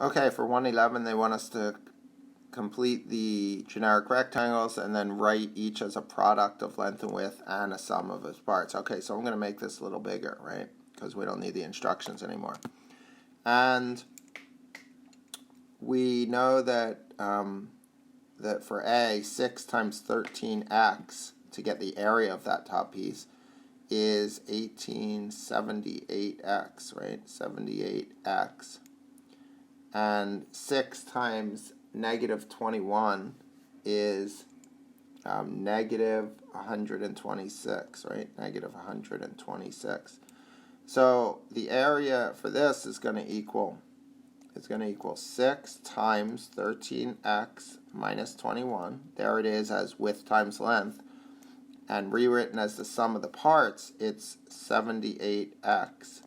Okay, for 111, they want us to complete the generic rectangles and then write each as a product of length and width and a sum of its parts. Okay, so I'm going to make this a little bigger, right? Because we don't need the instructions anymore. And we know that that for A, 6 times 13x to get the area of that top piece is 1878x, right? 78x. And 6 times negative 21 is negative 126, right? Negative 126. So the area for this is going to equal 6 times 13x minus 21. There it is as width times length. And rewritten as the sum of the parts, it's 78x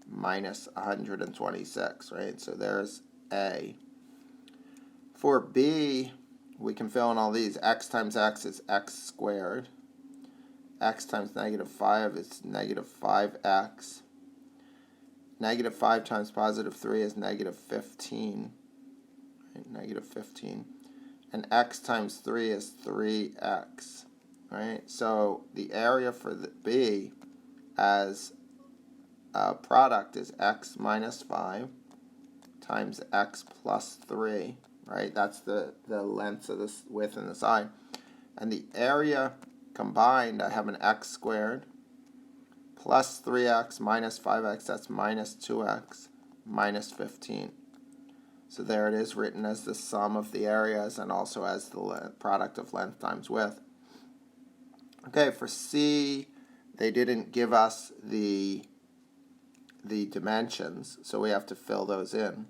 minus 126, right? So there's A. For B, we can fill in all these. X times x is x squared. X times negative 5 is negative 5x. Negative 5 times positive 3 is negative 15. Right? Negative 15. And x times 3 is 3x. Right? So the area for the B as a product is x minus 5 times x plus 3. Right? That's the length of this width and the side. And the area combined, I have an x squared plus 3x minus 5x, that's minus 2x minus 15. So there it is written as the sum of the areas and also as the product of length times width. Okay, for C, they didn't give us the dimensions, so we have to fill those in.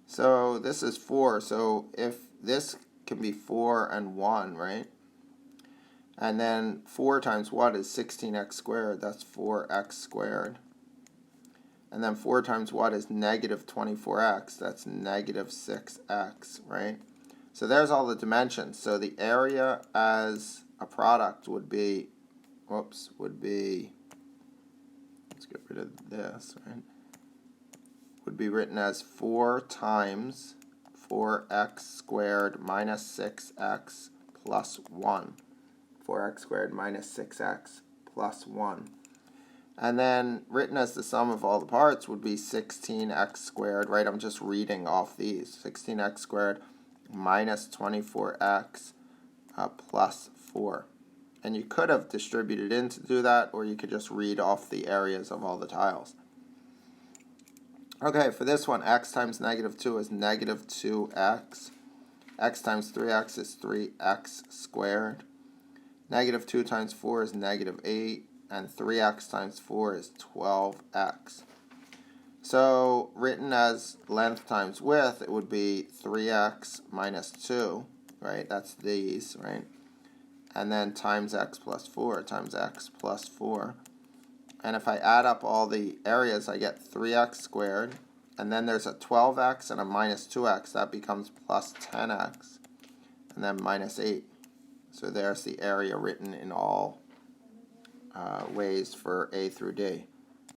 So this is 4, so if this can be 4 and 1, right? And then 4 times what is 16x squared? That's 4x squared. And then 4 times what is negative 24x? That's negative 6x, right? So there's all the dimensions. So the area as a product would be, let's get rid of this, right? Would be written as 4 times 4x squared minus 6x plus 1. 4x squared minus 6x plus 1. And then written as the sum of all the parts would be 16x squared, right? I'm just reading off these. 16x squared minus 24x plus 4. And you could have distributed in to do that, or you could just read off the areas of all the tiles. Okay, for this one, x times negative 2 is negative 2x. X times 3x is 3x squared. Negative 2 times 4 is negative 8. And 3x times 4 is 12x. So, written as length times width, it would be 3x minus 2, right? That's these, right? And then times x plus 4 times x plus 4. And if I add up all the areas, I get 3x squared. And then there's a 12x and a minus 2x. That becomes plus 10x. And then minus 8. So there's the area written in all ways for A through D.